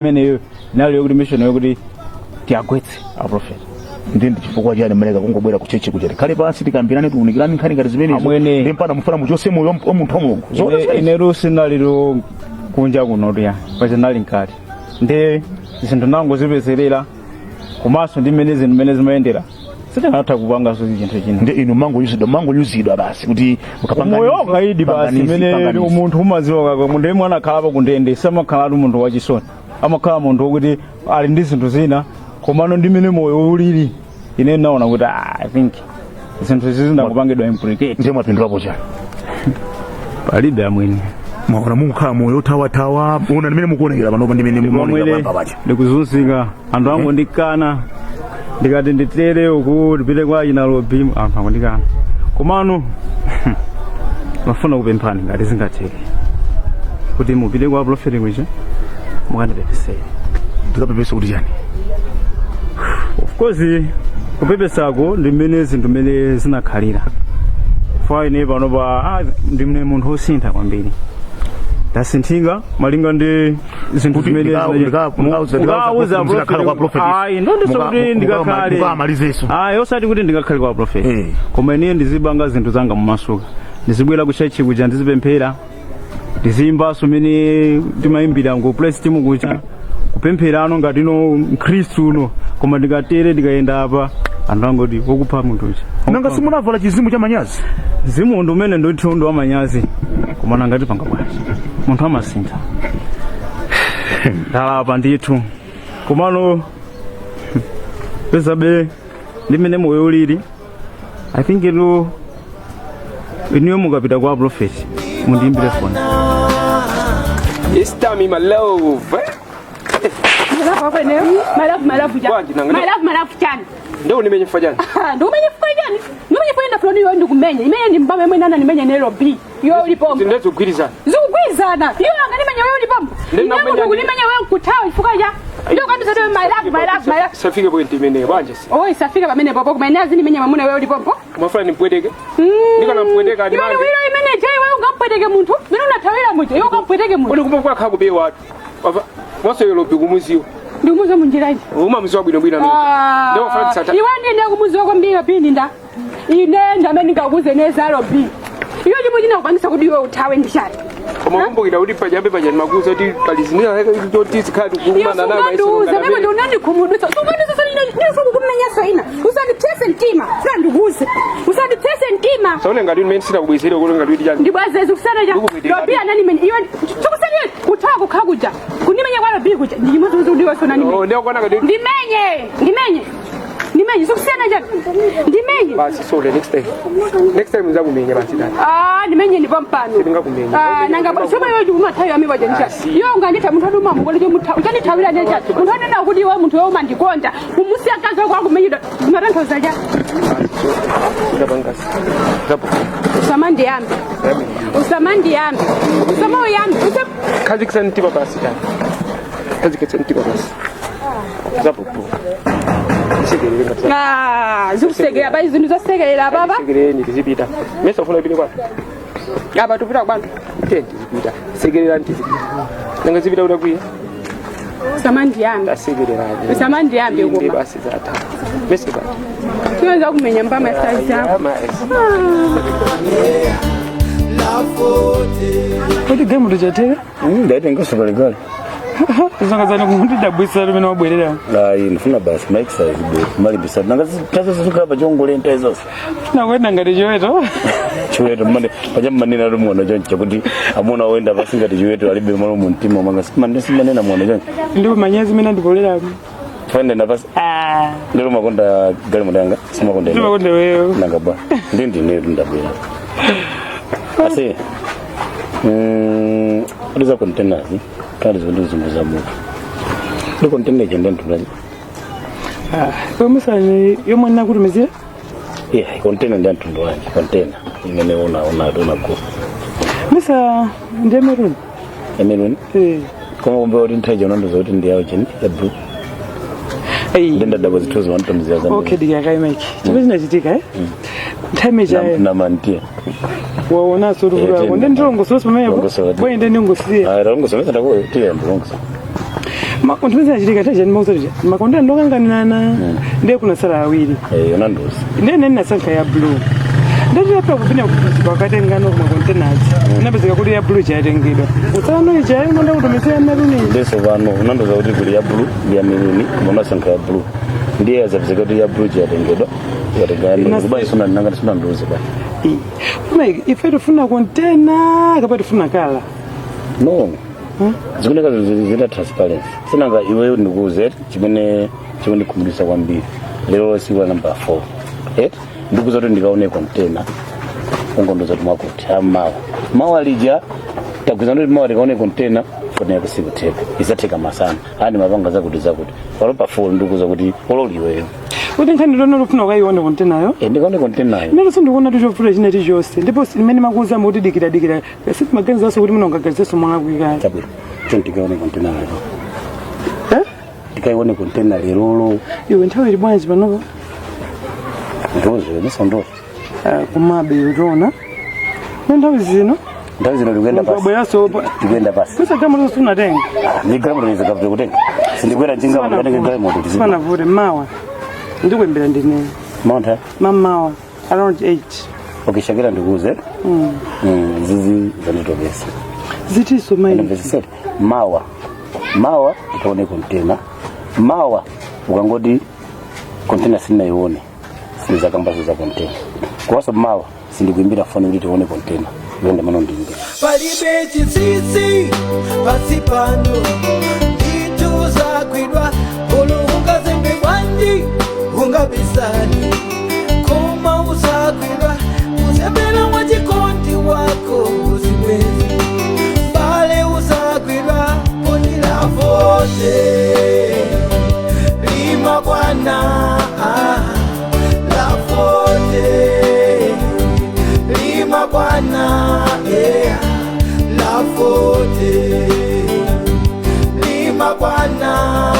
Mene nali yokuti mission yokuti tiagwetse a prophet ndindi chifukwa chani mmeleka kungobwera ku chechi kuchete kale pansi tikambirane tuunikirani nkhani ngati zimene amwene ndempana mufana muchose moyo omunthu wa Mulungu ine lusi nalilo kunja kuno lya pacha nali nkati nde zinthu nango zipezerera komanso ndi mmene zimayendera sitingatha kupanga so chinthu chino nde inu mango yuzidwa basi kuti mukapanga moyo kaidi basi mmene umuntu umaziwa kwa munde mwana khalapa kundende samakhala umuntu wachisoni amakhala munthu wokuti ali ndi zinthu zina komano ndi mmene moyo ulili ine naona kuti I think zinthu zindakupangidwa implicate ndiye mwapindulapo chani palibe amwene mwaona mukhala moyo tawa una ndimene mukuonekera panopa ndimene mukuonekera papacha ndikuzunzika anthu angu ndikana ndikati nditere uku ndipite kwa china lobi anthu angu ndikana komano mafuna kupemphani ngati zingatheke kuti mupite kwa prophet kwicha mukandipepesere tikapepesa kuti chani of course kupepesako ndi mmene zinthu mmene zinakhalira fa ine panopa ndimene munthu osintha kwambiri ndasinthika malinga ndi zinthu zimene ndondisokuti ndikakhale osati kuti ndingakhale kwa prophet koma ine ndizibanga zinthu zanga mumasuka ndizibwera kuchechi kuja ndizipemphera ndizimbaso mene timayimbira ngo place timu kucha kupempherano ngati no Mkhristu uno koma ndikatere ndikayenda apa anthu angoti wokupha munthu uja nanga simunavala chizimu cha manyazi zimu ndo umene ndothiundo wa manyazi koma nangati panga bwanji munthu amasintha ndalapa ndithu komano pesabe ndimene moyo ulili I think iniyo mukapita kwa prophet mundiimbire phone. It's time, my love. My love, Chan. Ndio nimenyefanya jana. Ndio umenyefanya jana. Nimenyefanya fulani wewe ndikumenya. Imenya ni mbamba mwe nana nimenya Nairobi. Yo ulipomba. Ndio zugwiriza. Zugwizana. Yo ngani menya wewe ulipomba. Ndio nimenya wewe kutawa ifuka ya. Ndio kabisa ndio my love. Safika point imene banje. Oh, safika bamene bobo kumenya zini menya mamuna wewe ulipomba. Mafula ni mpwedeke. Niko na mpwedeka hadi mali. Wewe imene jai wewe ungampwedeke muntu. Mimi unatawira muntu. Yo ungampwedeke muntu. Uli kumpa kwa be watu. Mwaso yolo bigumuziyo. Ndumuza munjiraji. Uma muzwa bwino ndio wafanya sata. Iwandi ndio kumuzwa kwa mbira pindi nda. Inenda meni ngakuze neza robi. Iyo jimujina kubangisa kudi wewe utawe ndishati. Koma kumbo ina uli pajambe pajani maguzo ti palizimia heka tisi kadi kuruma na nama iso. Mimi ndo nani kumudusa. Sungani sasa ni kumenya saina. Usandi tese ntima. Frandu guze. Usandi tese ntima. Saone ngadi mimi sina kubisira ko ngadi dijani. Ndibaze zukusana ja. Robi anani meni iyo tukusani utago kaguja. Kunimenya kwa robi kuja. Ndimuzo ndiwa sona nime. Oh ndio kwana ngadi. Ndimenye sokusiyana njani ndimenye basi so the next time ngizakumenya basi dad ndimenye ndipampano ndingakumenya nanga soba yoju kumathayo ami bajenja yo nganditha muntu aduma mukole jo mutha utanithawira nje muntu anena ukuthi wa muntu wewe mandikonda umusi akazo kwa kumenyida marantho zaja ndabangasi zapo usamandi yambi usamo yambi kazi kisanti basi dad kazi kisanti basi zapo zukusegera bayi zintu zasegerera baba segerera ndizipita mesa ufuna pili kwatu aba tupita kwanu tendi zipita segerera ndizipita nanga zipita utakwiye samandi yambi samandi yambi ngoma basi zata mesa ba tuweza kumenya mbama size yako kuti game ndichatera ndaite ngosopale gale zangazana kumundida bwisa rumene wabwerera ndifuna basi mike size mali bisa nanga tazo suka pa jongole ntezo nakwenda ngati chiweto chiweto mane paja manena rumwana choncho kuti amuna wenda basi ngati chiweto alibe malo muntima manga simanena mwana choncho ndipo manyezi mena ndikolera fende na basi ndiro makonda gali mudanga simakonda ndiro makonda wewe nanga ba ndindi ne ndabwera ase uliza containers kali zindu zimbuza mutu ndi container jende ntulaji musani yomwe nakutumizira container ndi antundu wanje container imene una go misa ndi emeruni koma kumbe oti nthaja unanduza kuti ndi yawo chini ya blue ndenda dabo zithozo wantomizira zambi okay ndikakaimeki chimene chinachitika nthawi imeja na mantia waona suru kwa ndendongo sosi pamene bwende ndingosiye rongo somesa ndako tiye ndongo makontreza achitika tajani mauzorija makontreza ndokanganirana ndiye kunasara awiri unandozi ndene nasankha ya blue ndatiapa kupinda kuputika wakatengano kumakontenazi inapezeka kuti ya blue chayatengedwa utsano ichayo unonda kutomesera maruni ndeso vano unandoza kuti kuli ya blue ya miruni koma unasankha ya blue ndiye azapezeka kuti ya blue chayatengedwa kubai suna nanga suna ndozi ba koma ife tofuna kontena kapa tofuna kala no zikuneka zina transparency sinanga iweyo ndikuze chimene kumulisa kwambiri lero siku number 4 ndikuza kuti ndikaone container ungondoza kuti mwakuti mawa lija takuzana kuti mawa likaone container fone yako sikuteka isatheka masana ani mapanga zakuti palopa 4 ndikuza kuti ololiweyo kuti nkhani ndono lufuna ukaione container yo ndikaone container yo nalo sindikuona tuchofuna chinati chose ndipo imene makuza muti dikira siku maganizo aso kuti munongagalizeso mwana kuikali chabwino ndikaone container yo ndikaione container lero iwe nthawi ili bwanji panopo ndozo nisondozo kumabe utona nthawi zino ndikuenda pasi ndikuenda pasi kusa gamu suna tenga ni gamu niza gamu kutenga sindikwera njinga mukatenge gamu moto sipana vure mawa ndikwembera ndine monta mamawa around 8 okay shakira ndikuze zizi zanitobesa zitiso mai mawa ikaone container mawa ukangodi container sina ione siza kambazo za container kwa sababu mawa sindikuimbira foni kuti tione container ndio maana ndimbe palibe chisisi pasipano ituza kwidwa olunga zembe bwanji unga bisani koma usakwidwa uzebela mwachikondi wako uzibezi bale usakwidwa ponila vote lima bwana la vote lima bwana la vote lima bwana